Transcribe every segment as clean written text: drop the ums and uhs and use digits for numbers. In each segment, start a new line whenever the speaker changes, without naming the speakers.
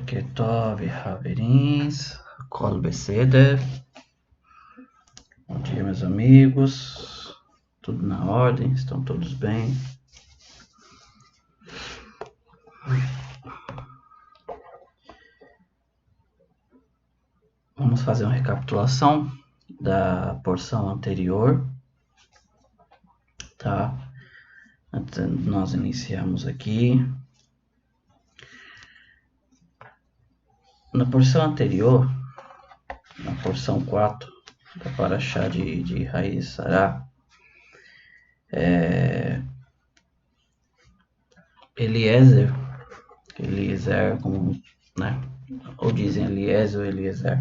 Boketov, Haverins, Kol Beseder. Bom dia, meus amigos. Tudo na ordem? Estão todos bem? Vamos fazer uma recapitulação da porção anterior, tá? Antes de nós iniciarmos aqui. Na porção anterior, na porção 4 da Parashá de Raiz Sará, Eliezer, como, né? Ou dizem Eliezer ou Eliezer,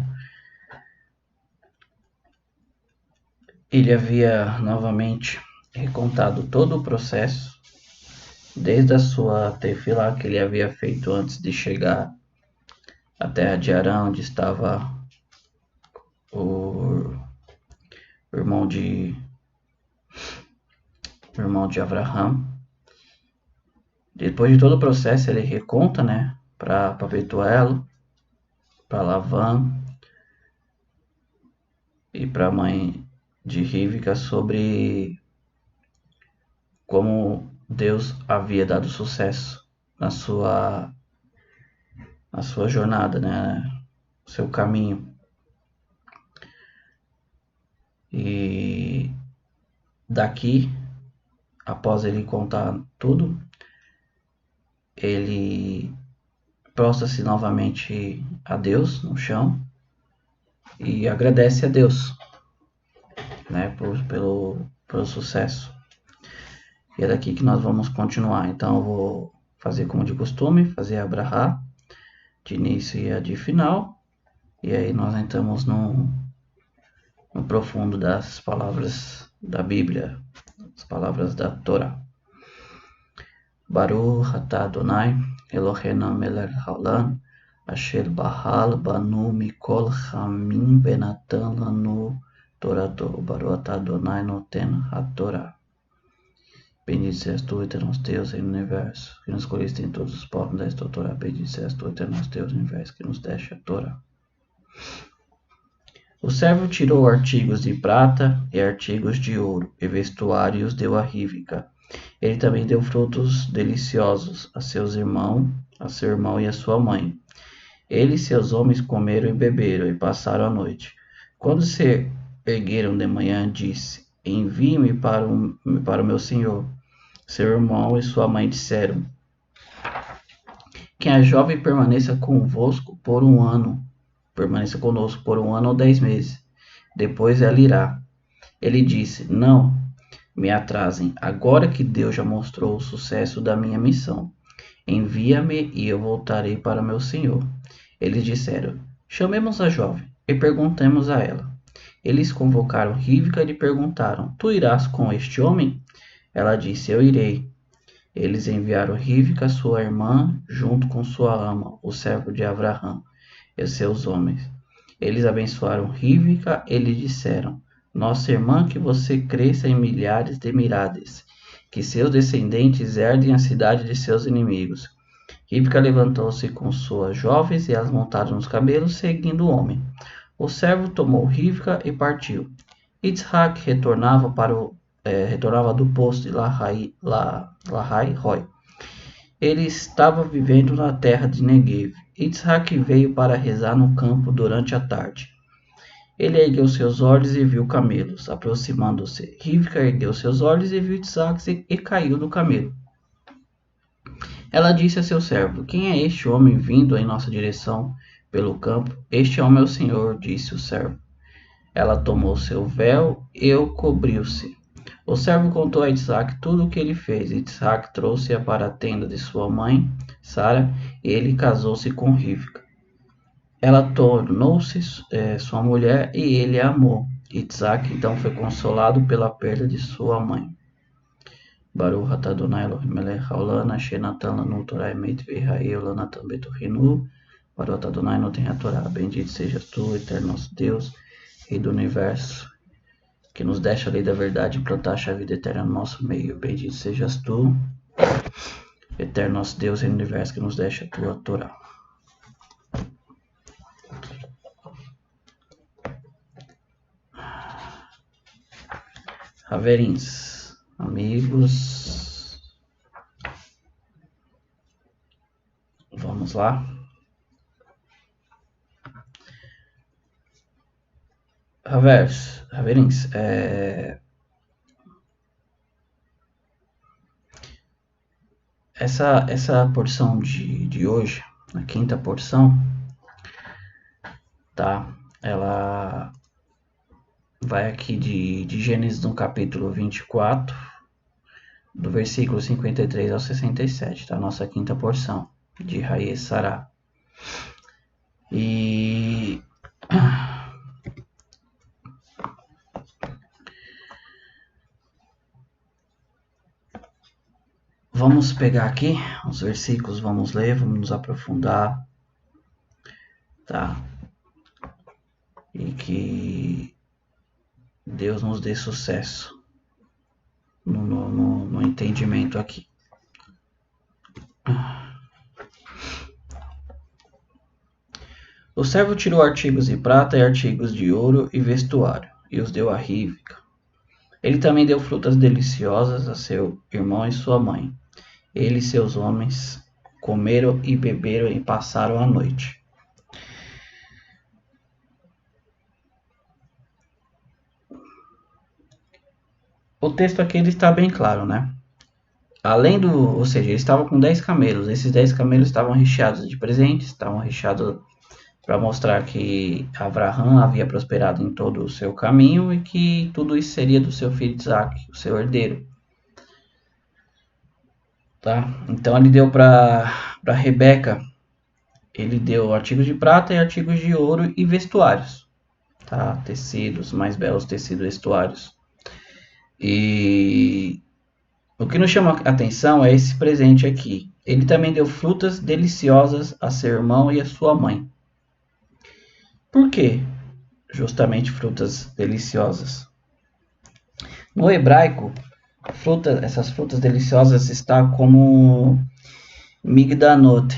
ele havia novamente recontado todo o processo, desde a sua tefilá que ele havia feito antes de chegar à terra de Arã, onde estava o irmão de Avraham. Depois de todo o processo, ele reconta, né, para Betuel, para Lavan e para a mãe de Rivka sobre como Deus havia dado sucesso na sua jornada, né, no seu caminho. E daqui, após ele contar tudo, ele prostra-se novamente a Deus no chão e agradece a Deus, né, pelo sucesso. E é daqui que nós vamos continuar. Então eu vou fazer como de costume, fazer a brahá de início e a de final. E aí nós entramos no profundo das palavras da Bíblia, as palavras da Torá. Baruch atah Adonai Eloheinu melech haolam asher bahal banu mikol chamim venatan lanu torato. Baruch atah Adonai noten hatorá. Bendito seas tu, eterno Deus, em universo, que nos escolheste em todos os povos desta Torá. Bendito seas tu, eterno Deus, em universo, que nos deste a Torá. O servo tirou artigos de prata e artigos de ouro, e vestuário e os deu a Rivka. Ele também deu frutos deliciosos a seu irmão e a sua mãe. Ele e seus homens comeram e beberam, e passaram a noite. Quando se ergueram de manhã, disse: Envie-me para o meu senhor. Seu irmão e sua mãe disseram: Que a jovem permaneça conosco por um ano ou 10 meses. Depois ela irá. Ele disse: Não me atrasem, agora que Deus já mostrou o sucesso da minha missão. Envia-me e eu voltarei para meu senhor. Eles disseram: Chamemos a jovem e perguntemos a ela. Eles convocaram Rivka e lhe perguntaram: Tu irás com este homem? Ela disse: Eu irei. Eles enviaram Rivka, sua irmã, junto com sua ama, o servo de Avraham, e seus homens. Eles abençoaram Rivka e lhe disseram: Nossa irmã, que você cresça em milhares de mirades, que seus descendentes herdem a cidade de seus inimigos. Rivka levantou-se com suas jovens e elas montaram nos camelos, seguindo o homem. O servo tomou Rivka e partiu. Yitzhak retornava do posto de Lahai Roi. Ele estava vivendo na terra de Negev. Yitzhak veio para rezar no campo durante a tarde. Ele ergueu seus olhos e viu camelos, aproximando-se. Rivka ergueu seus olhos e viu Yitzhak e caiu do camelo. Ela disse a seu servo: Quem é este homem vindo em nossa direção pelo campo? Este é o meu senhor, disse o servo. Ela tomou seu véu e cobriu-se. O servo contou a Yitzhak tudo o que ele fez. Yitzhak trouxe-a para a tenda de sua mãe, Sara, e ele casou-se com Rivka. Ela tornou-se sua mulher e ele a amou. Yitzhak então foi consolado pela perda de sua mãe. Baruch atah Adonai Elohim melech haolam asher natan lanu Torah emet ve'ha'eu lanatan betorrinu. Baruch atah Adonai noten hatorá. Bendito sejas tu, eterno nosso Deus, Rei do universo, que nos deste a lei da verdade e plantaste a vida eterna no nosso meio. Bendito sejas tu, eterno nosso Deus, Rei do universo, que nos deste a tua Torá. Haverins, amigos, vamos lá. Haverins, essa porção de hoje, a quinta porção, tá? Ela vai aqui de Gênesis no capítulo 24, do versículo 53 ao 67, tá? Nossa quinta porção de Raiz Sará. E vamos pegar aqui os versículos, vamos ler, vamos nos aprofundar, tá? E que Deus nos dê sucesso no entendimento aqui. O servo tirou artigos de prata e artigos de ouro e vestuário, e os deu a Rívca. Ele também deu frutas deliciosas a seu irmão e sua mãe. Ele e seus homens comeram e beberam e passaram a noite. O texto aqui ele está bem claro, né? Ou seja, ele estava com 10 camelos. Esses 10 camelos estavam recheados de presentes, estavam recheados para mostrar que Abraão havia prosperado em todo o seu caminho e que tudo isso seria do seu filho Isaac, o seu herdeiro. Tá? Então ele deu para Rebeca, ele deu artigos de prata e artigos de ouro e vestuários, tá? Tecidos, mais belos tecidos vestuários. E o que nos chama a atenção é esse presente aqui. Ele também deu frutas deliciosas a seu irmão e a sua mãe. Por quê? Justamente frutas deliciosas. No hebraico, essas frutas deliciosas está como migdanot,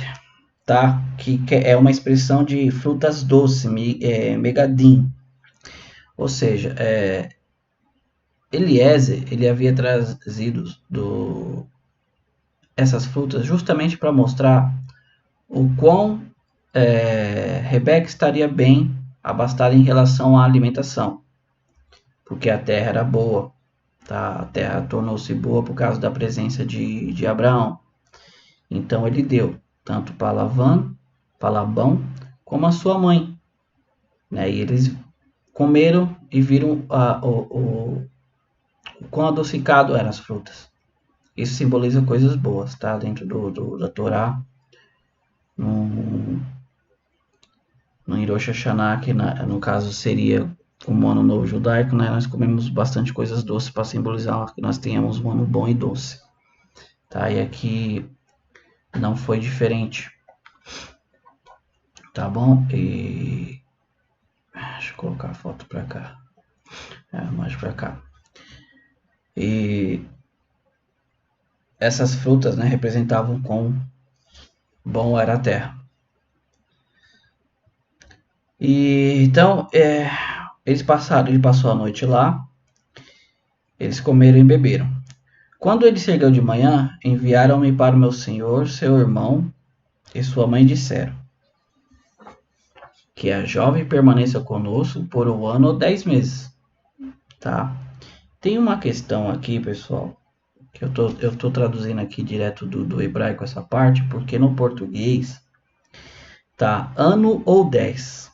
tá? Que é uma expressão de frutas doces, megadim. Ou seja, Eliezer, ele havia trazido essas frutas justamente para mostrar o quão Rebeca estaria bem abastada em relação à alimentação, porque a terra era boa, tá? A terra tornou-se boa por causa da presença de Abraão. Então ele deu tanto para Labão, como a sua mãe, né? E eles comeram e viram o quão adocicado eram as frutas. Isso simboliza coisas boas, tá? Dentro da Torá, no Rosh Hashanah, que no caso seria o ano novo judaico, né? Nós comemos bastante coisas doces para simbolizar que nós tenhamos um ano bom e doce, tá? E aqui não foi diferente, tá bom? E deixa eu colocar a foto para cá, mais para cá. E essas frutas, né, representavam quão bom era a terra. E então ele passou a noite lá, eles comeram e beberam. Quando ele se ergueu de manhã, enviaram-me para o meu senhor, seu irmão e sua mãe disseram que a jovem permaneça conosco por 1 ano ou 10 meses, tá? Tem uma questão aqui, pessoal, que eu tô traduzindo aqui direto do hebraico essa parte, porque no português tá ano ou 10,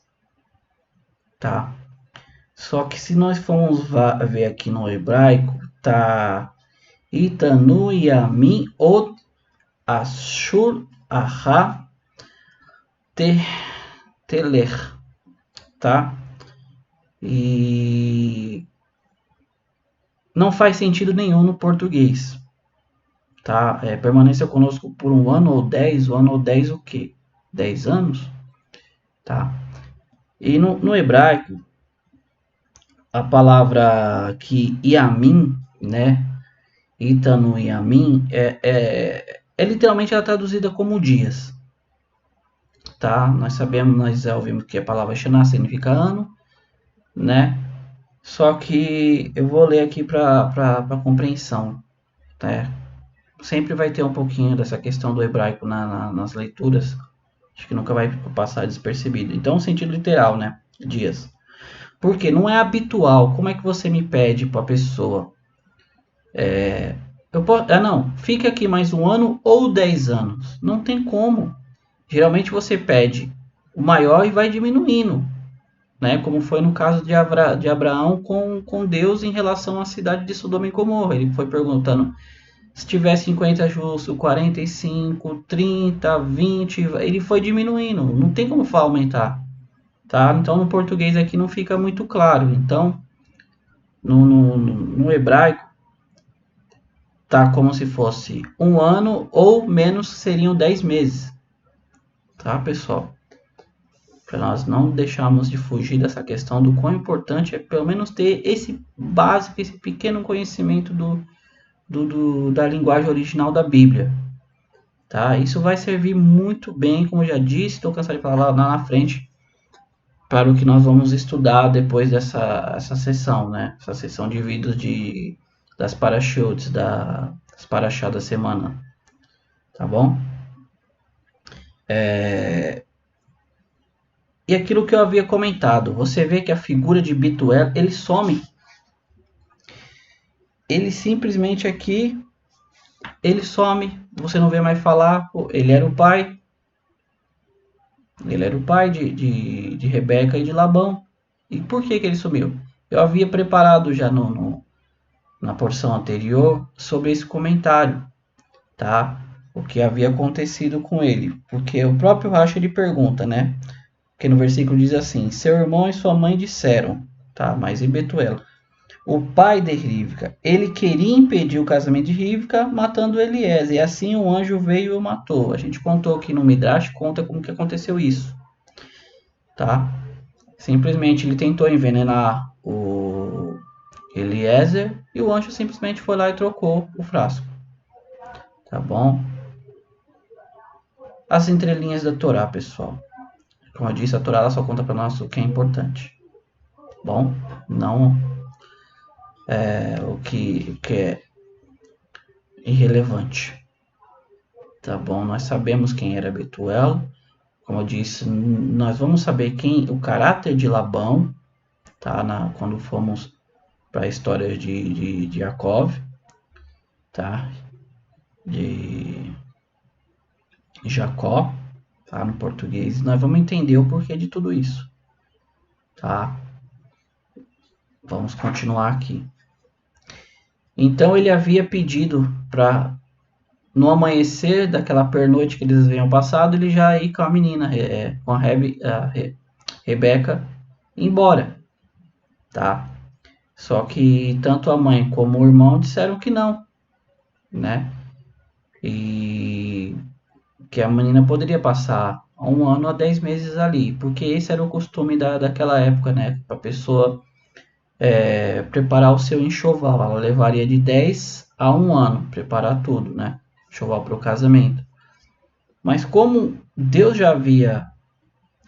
tá? Só que se nós formos ver aqui no hebraico, tá Itanu Yamin Od Ashur Aha Teler, tá? E não faz sentido nenhum no português, tá? Permaneça conosco por 1 ano ou 10, 1 ano ou 10 o quê? 10 anos, tá? E no hebraico, a palavra que Yamin, né? Itanu Yamin é literalmente ela traduzida como dias, tá? Nós ouvimos que a palavra Shana significa ano, né? Só que eu vou ler aqui para compreensão, né? Sempre vai ter um pouquinho dessa questão do hebraico nas leituras. Acho que nunca vai passar despercebido. Então, o sentido literal, né? Dias. Porque não é habitual. Como é que você me pede para a pessoa? Não, fique aqui mais um ano ou 10 anos. Não tem como. Geralmente você pede o maior e vai diminuindo, né? Como foi no caso de Abraão com Deus em relação à cidade de Sodoma e Gomorra. Ele foi perguntando se tiver 50 justos, 45, 30, 20, ele foi diminuindo. Não tem como aumentar, tá? Então no português aqui não fica muito claro. Então no hebraico tá como se fosse um ano ou menos seriam 10 meses, tá, pessoal? Para nós não deixarmos de fugir dessa questão do quão importante é pelo menos ter esse básico, esse pequeno conhecimento da linguagem original da Bíblia. Tá? Isso vai servir muito bem, como eu já disse, estou cansado de falar lá na frente, para o que nós vamos estudar depois dessa essa sessão, né? Essa sessão de vídeos das parachutes, das paraxá da semana, tá bom? E aquilo que eu havia comentado, você vê que a figura de Bituel, ele some. Ele simplesmente aqui, ele some. Você não vê mais falar, ele era o pai. Ele era o pai de Rebeca e de Labão. E por que ele sumiu? Eu havia preparado já na porção anterior sobre esse comentário, tá? O que havia acontecido com ele. Porque o próprio Rashi ele pergunta, né? Porque no versículo diz assim: seu irmão e sua mãe disseram, tá? Mas e Betuel? O pai de Rivka, ele queria impedir o casamento de Rivka, matando Eliezer. E assim o anjo veio e o matou. A gente contou aqui no Midrash, conta como que aconteceu isso, tá? Simplesmente ele tentou envenenar o Eliezer e o anjo simplesmente foi lá e trocou o frasco, tá bom? As entrelinhas da Torá, pessoal. Como eu disse, a Torá ela só conta para nós o que é importante, bom? Não o que é irrelevante, tá bom? Nós sabemos quem era Betuel, como eu disse, nós vamos saber o caráter de Labão, tá? Quando formos para a história de Yaakov, tá? De Jacó, tá? No português, nós vamos entender o porquê de tudo isso, tá? Vamos continuar aqui. Então ele havia pedido para no amanhecer daquela pernoite que eles haviam passado, ele já ir com a menina, com a Rebeca, embora, tá? Só que tanto a mãe como o irmão disseram que não, né? E que a menina poderia passar 1 ano a 10 meses ali, porque esse era o costume daquela época, né? Para a pessoa preparar o seu enxoval, ela levaria de 10 a 1 ano, preparar tudo, né? Enxoval para o casamento. Mas como Deus já havia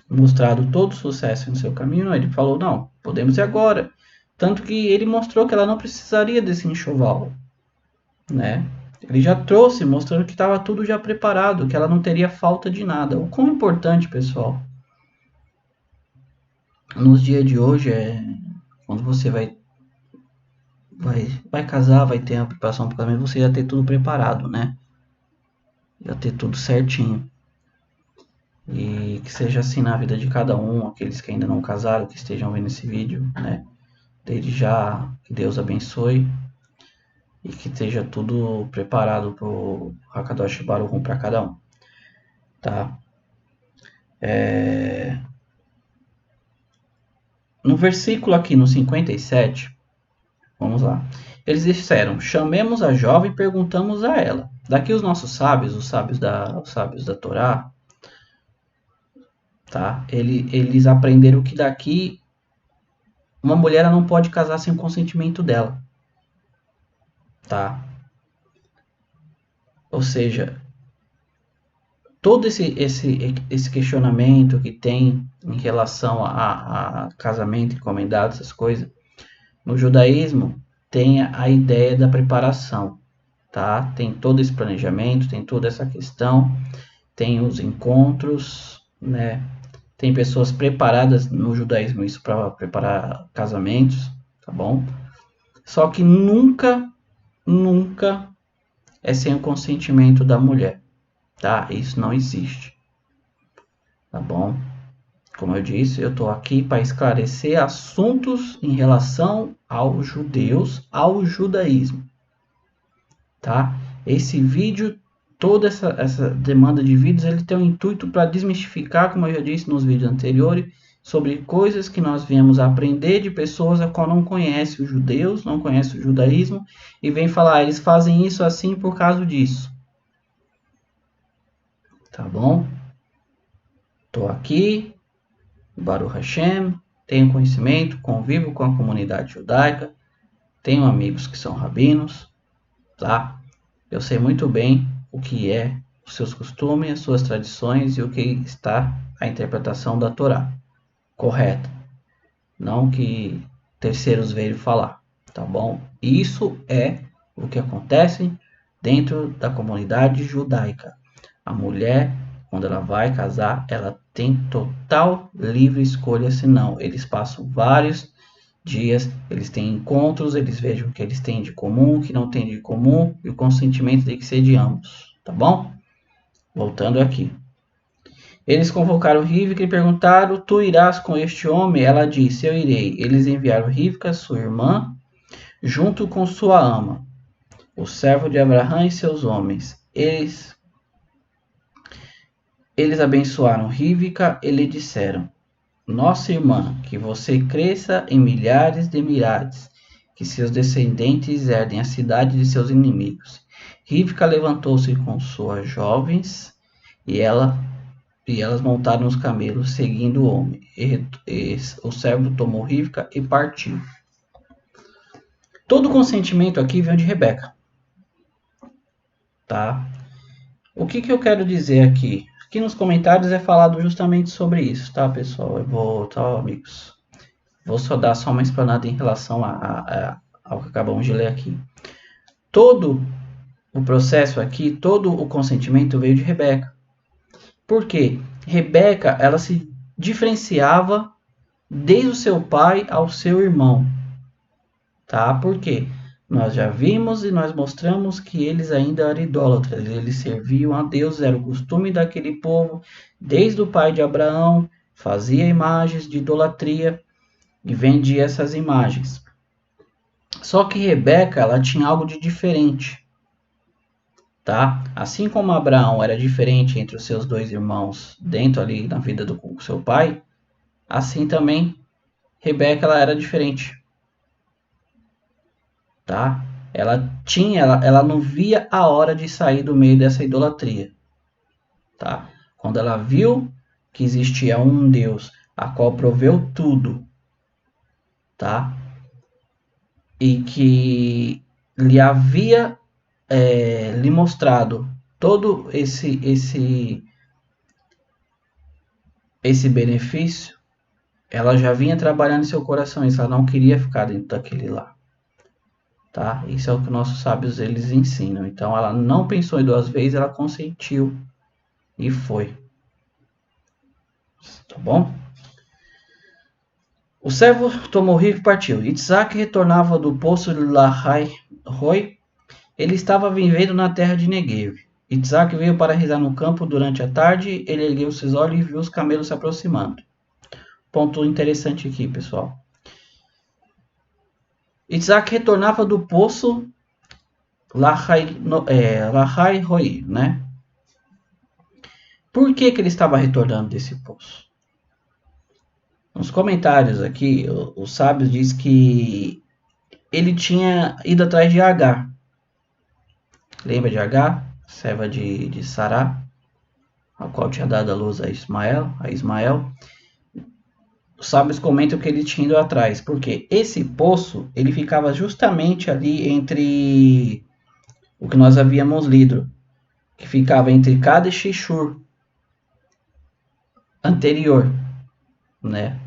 mostrado todo o sucesso no seu caminho, ele falou, não, podemos ir agora. Tanto que ele mostrou que ela não precisaria desse enxoval, né? Ele já trouxe, mostrando que estava tudo já preparado, que ela não teria falta de nada. O quão importante, pessoal, nos dias de hoje quando você vai casar, vai ter a preparação para o casamento, você já ter tudo preparado, né? Já ter tudo certinho. E que seja assim na vida de cada um, aqueles que ainda não casaram, que estejam vendo esse vídeo, né? Desde já, que Deus abençoe e que esteja tudo preparado para o Hakadosh Baruch para cada um, tá? No versículo aqui, no 57, vamos lá. Eles disseram, chamemos a jovem e perguntamos a ela. Daqui os nossos sábios, os sábios da Torá, tá? Eles aprenderam que daqui uma mulher não pode casar sem o consentimento dela, tá? Ou seja, todo esse questionamento que tem em relação a casamento encomendado, essas coisas, No judaísmo tem a ideia da preparação, tá? Tem todo esse planejamento, tem toda essa questão, tem os encontros, né? Tem pessoas preparadas no judaísmo isso para preparar casamentos, tá bom? Só que nunca é sem o consentimento da mulher, tá? Isso não existe, tá bom? Como eu disse, eu estou aqui para esclarecer assuntos em relação aos judeus, ao judaísmo, tá? Esse vídeo, toda essa demanda de vídeos, ele tem o intuito para desmistificar, como eu já disse nos vídeos anteriores, sobre coisas que nós viemos aprender de pessoas a qual não conhecem os judeus, não conhecem o judaísmo, e vem falar, eles fazem isso assim por causa disso. Tá bom? Estou aqui, Baruch Hashem, tenho conhecimento, convivo com a comunidade judaica, tenho amigos que são rabinos, tá? Eu sei muito bem o que é os seus costumes, as suas tradições e o que está a interpretação da Torá, correta? Não que terceiros veio falar, tá bom? Isso é o que acontece dentro da comunidade judaica. A mulher, quando ela vai casar, ela tem total livre escolha, senão eles passam vários dias, eles têm encontros, eles vejam o que eles têm de comum, o que não tem de comum, e o consentimento tem que ser de ambos, tá bom? Voltando aqui. Eles convocaram Rivka e perguntaram, tu irás com este homem? Ela disse, eu irei. Eles enviaram Rivka, sua irmã, junto com sua ama, o servo de Abraão e seus homens. Eles abençoaram Rivka e lhe disseram, nossa irmã, que você cresça em milhares de milhares, que seus descendentes herdem a cidade de seus inimigos. Rivka levantou-se com suas jovens e elas montaram os camelos, seguindo o homem. O servo tomou Rivka e partiu. Todo o consentimento aqui veio de Rebeca. Tá? O que eu quero dizer aqui? Aqui nos comentários é falado justamente sobre isso, tá, pessoal? Amigos. Vou só dar uma explanada em relação ao que acabamos de ler aqui. Todo o processo aqui, todo o consentimento veio de Rebeca. Por quê? Rebeca, ela se diferenciava desde o seu pai ao seu irmão. Tá? Por quê? Nós já vimos e nós mostramos que eles ainda eram idólatras. Eles serviam a Deus, era o costume daquele povo, desde o pai de Abraão, fazia imagens de idolatria e vendia essas imagens. Só que Rebeca, ela tinha algo de diferente. Tá? Assim como Abraão era diferente entre os seus dois irmãos dentro ali na vida do seu pai, assim também Rebeca ela era diferente. Tá? Ela não via a hora de sair do meio dessa idolatria. Tá? Quando ela viu que existia um Deus a qual proveu tudo, tá? E que lhe havia lhe mostrado todo esse benefício, ela já vinha trabalhando em seu coração, isso ela não queria ficar dentro daquele lá. Tá? Isso é o que nossos sábios eles ensinam. Então ela não pensou em duas vezes, ela consentiu e foi. Tá bom? O servo tomou rico e partiu. Isaac retornava do poço de Lahai Roi. Ele estava vivendo na terra de Negev. Isaac veio para rezar no campo durante a tarde. Ele ergueu seus olhos e viu os camelos se aproximando. Ponto interessante aqui, pessoal. Isaac retornava do poço Lahai Roi, né? Por que ele estava retornando desse poço? Nos comentários aqui, os sábios diz que ele tinha ido atrás de Agar. Lembra de Agar? Serva de Sará, a qual tinha dado a luz a Ismael. Os sábios comentam que ele tinha ido atrás, porque esse poço ele ficava justamente ali entre o que nós havíamos lido, que ficava entre Kadesh e Shur, anterior, né,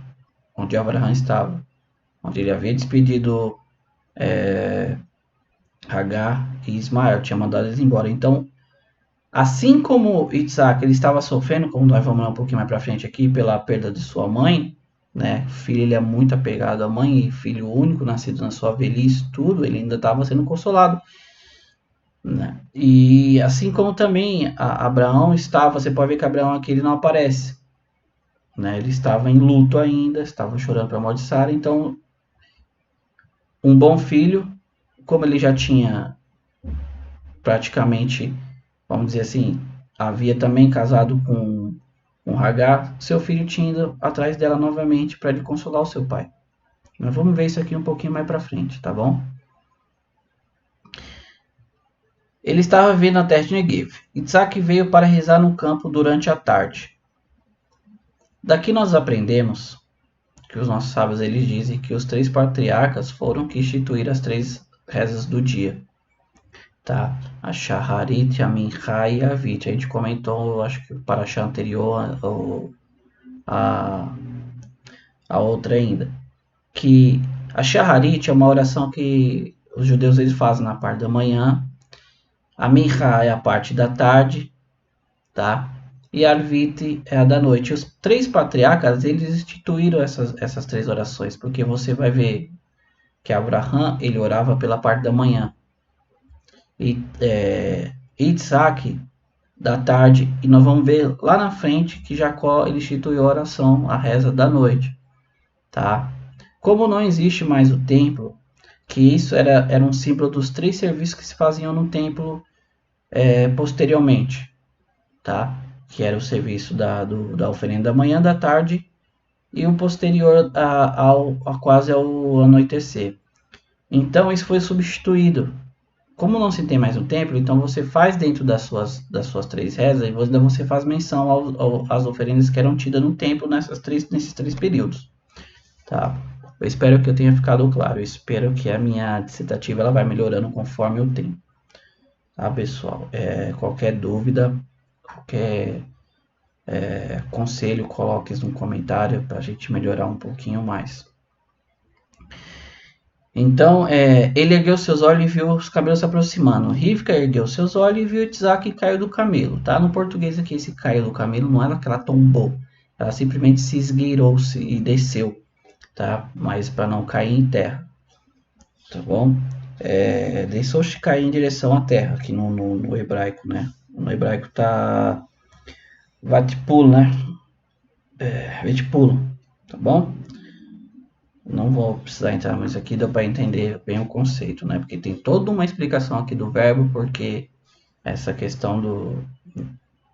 onde Abraão estava. onde ele havia despedido Hagar e Ismael, tinha mandado eles embora. Então, assim como Isaac ele estava sofrendo, como nós vamos lá um pouquinho mais para frente aqui, pela perda de sua mãe, né? O filho ele é muito apegado à mãe, e filho único, nascido na sua velhice, tudo, ele ainda estava sendo consolado, né? E assim como também Abraão estava, você pode ver que Abraão aqui ele não aparece, né? Ele estava em luto ainda, estava chorando pela morte de Sara, então um bom filho, como ele já tinha praticamente, vamos dizer assim, havia também casado com Hagar, seu filho tinha ido atrás dela novamente para lhe consolar o seu pai. Mas vamos ver isso aqui um pouquinho mais para frente, tá bom? Ele estava vivendo na terra de Negev. Isaac veio para rezar no campo durante a tarde. Daqui nós aprendemos que os nossos sábios eles dizem que os 3 patriarcas foram que instituíram as 3 rezas do dia. Tá? A Shaharit, a Mincha e a Vit. A gente comentou, acho que o paraxá anterior, ou a outra ainda. Que a Shaharit é uma oração que os judeus eles fazem na parte da manhã. A Mincha é a parte da tarde, tá? E a Arvit é a da noite. Os 3 patriarcas eles instituíram essas 3 orações, porque você vai ver que Abraham ele orava pela parte da manhã. E Isaac da tarde, e nós vamos ver lá na frente que Jacó ele instituiu a oração, a reza da noite, tá? Como não existe mais o templo, que isso era um símbolo dos 3 serviços que se faziam no templo posteriormente, tá? Que era o serviço da oferenda da manhã, da tarde e o posterior a quase ao anoitecer. Então isso foi substituído. Como não se tem mais um templo, então você faz dentro das suas 3 rezas e você faz menção às oferendas que eram tidas no templo nesses 3 períodos. Tá? Eu espero que eu tenha ficado claro. Eu espero que a minha dissertativa ela vai melhorando conforme o tempo. Tá, pessoal? Qualquer dúvida, qualquer conselho, coloque no comentário para a gente melhorar um pouquinho mais. Então, ele ergueu seus olhos e viu os camelos se aproximando. Rivka ergueu seus olhos e viu Isaac e caiu do camelo. Tá? No português aqui, esse caiu do camelo não é que ela tombou. Ela simplesmente se esgueirou-se e desceu. Tá? Mas para não cair em terra. Tá bom? Deixou-se cair em direção à terra, aqui no hebraico, né? No hebraico tá Vatipul, né? Vatipul, tá bom? Não vou precisar entrar mais aqui, dá para entender bem o conceito, né? Porque tem toda uma explicação aqui do verbo, porque essa questão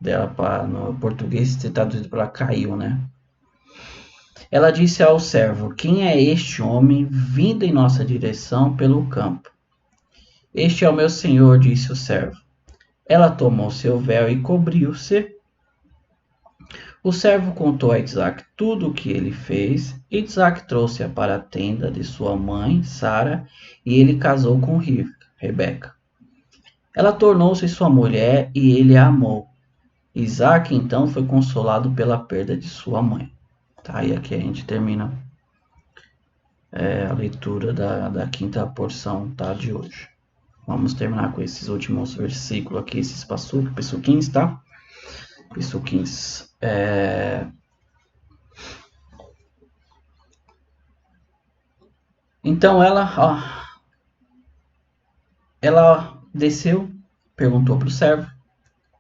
dela no português ser traduzido para caiu, né? Ela disse ao servo: quem é este homem vindo em nossa direção pelo campo? Este é o meu senhor, disse o servo. Ela tomou seu véu e cobriu-se. O servo contou a Isaac tudo o que ele fez. Isaac trouxe-a para a tenda de sua mãe, Sara, e ele casou com Rebeca. Ela tornou-se sua mulher e ele a amou. Isaac então foi consolado pela perda de sua mãe. Tá, e aqui a gente termina a leitura da quinta porção, tá, de hoje. Vamos terminar com esses últimos versículos aqui, esses passuquins, tá? Passuquins. Então ela desceu, perguntou para o servo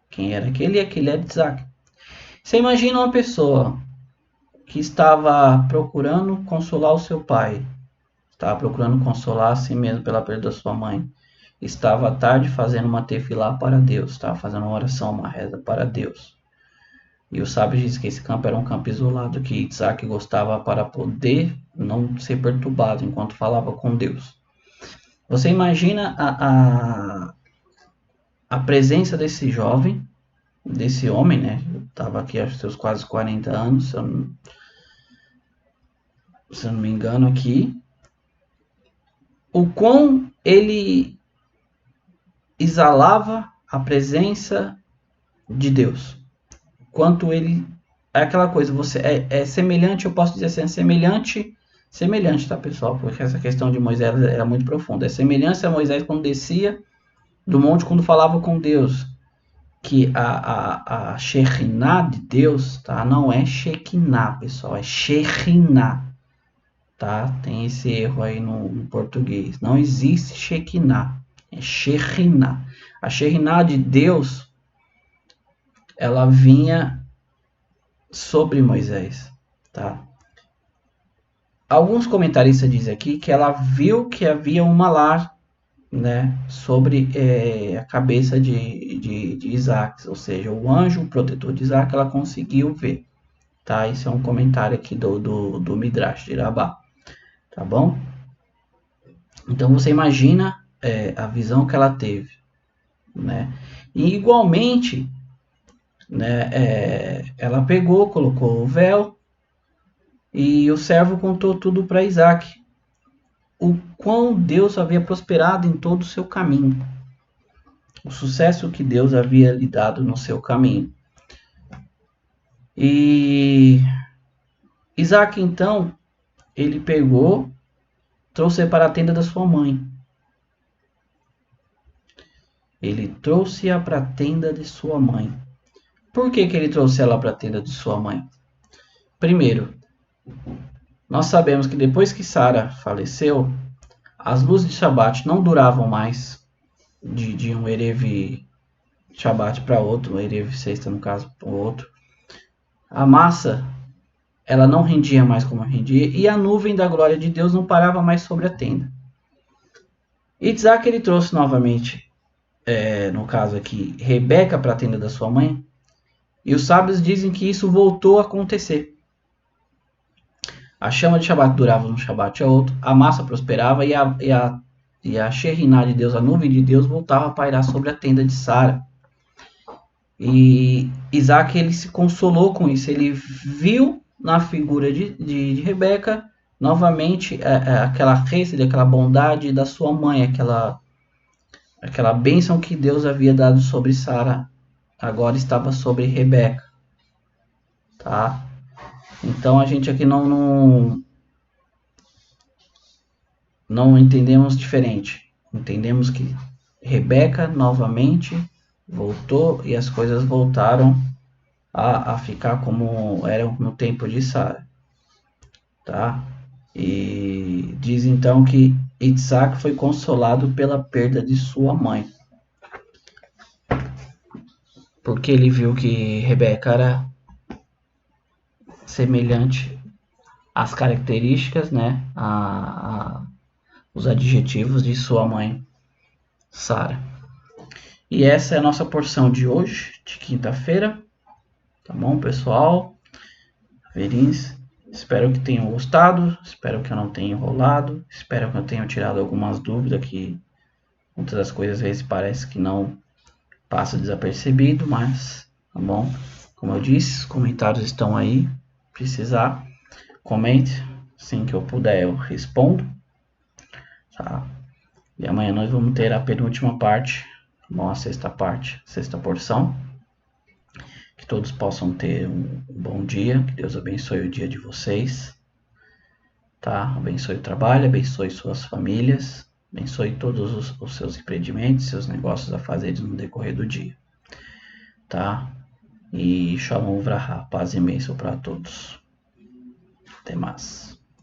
quem era aquele, e aquele era Isaac. Você imagina uma pessoa que estava procurando consolar o seu pai, estava procurando consolar a si mesmo pela perda da sua mãe, estava à tarde fazendo uma tefilá para Deus, estava fazendo uma oração, uma reza para Deus. E o sábio diz que esse campo era um campo isolado, que Isaac gostava para poder não ser perturbado enquanto falava com Deus. Você imagina a presença desse jovem, desse homem, né? Estava aqui aos seus quase 40 anos, se eu não me engano aqui. O quão ele exalava a presença de Deus. Quanto ele... É aquela coisa, você é semelhante, eu posso dizer assim, é semelhante Semelhante, tá, pessoal? Porque essa questão de Moisés era muito profunda. É semelhante a Moisés quando descia do monte, quando falava com Deus. Que a Shekhinah de Deus, tá? Não é Shekinah, pessoal. É Shekhinah, tá? Tem esse erro aí no português. Não existe Shekinah. É Shekhinah. A Shekhinah de Deus, ela vinha sobre Moisés, tá? Alguns comentaristas dizem aqui que ela viu que havia um malar, né, sobre a cabeça de Isaac, ou seja, o anjo protetor de Isaac, ela conseguiu ver, tá? Isso é um comentário aqui do Midrash de Rabá, tá bom? Então você imagina a visão que ela teve, né? E igualmente, né, ela pegou, colocou o véu e o servo contou tudo para Isaac, o quão Deus havia prosperado em todo o seu caminho, o sucesso que Deus havia lhe dado no seu caminho. E Isaac, então, ele pegou, trouxe para a tenda da sua mãe. Ele trouxe-a para a tenda de sua mãe. Por que ele trouxe ela para a tenda de sua mãe? Primeiro, nós sabemos que depois que Sara faleceu, as luzes de Shabat não duravam mais de um Erev Shabat para outro, um Erev sexta no caso, para o outro. A massa, ela não rendia mais como rendia, e a nuvem da glória de Deus não parava mais sobre a tenda. Isaac ele trouxe novamente, no caso aqui, Rebeca para a tenda da sua mãe, e os sábios dizem que isso voltou a acontecer. A chama de Shabat durava um Shabat a outro, a massa prosperava e a Shekhinah de Deus, a nuvem de Deus, voltava a pairar sobre a tenda de Sara. E Isaac ele se consolou com isso, ele viu na figura de Rebeca novamente aquela rede, aquela bondade da sua mãe, aquela bênção que Deus havia dado sobre Sara, agora estava sobre Rebeca, tá? Então a gente aqui não entendemos diferente, entendemos que Rebeca novamente voltou e as coisas voltaram a ficar como eram no tempo de Sara, tá? E diz então que Isaac foi consolado pela perda de sua mãe, porque ele viu que Rebeca era semelhante às características, né, os adjetivos de sua mãe Sara. E essa é a nossa porção de hoje, de quinta-feira, tá bom, pessoal? Verins, espero que tenham gostado, espero que eu não tenha enrolado, espero que eu tenha tirado algumas dúvidas que muitas das coisas às vezes parece que não passa desapercebido, mas tá bom? Como eu disse, os comentários estão aí, precisar, comente, assim que eu puder eu respondo, tá? E amanhã nós vamos ter a penúltima parte, tá bom? A sexta parte, sexta porção. Que todos possam ter um bom dia, que Deus abençoe o dia de vocês, tá? Abençoe o trabalho, abençoe suas famílias, abençoe todos os seus empreendimentos, seus negócios a fazer no decorrer do dia, tá? E Shalom Vraha, paz e bênção para todos. Até mais.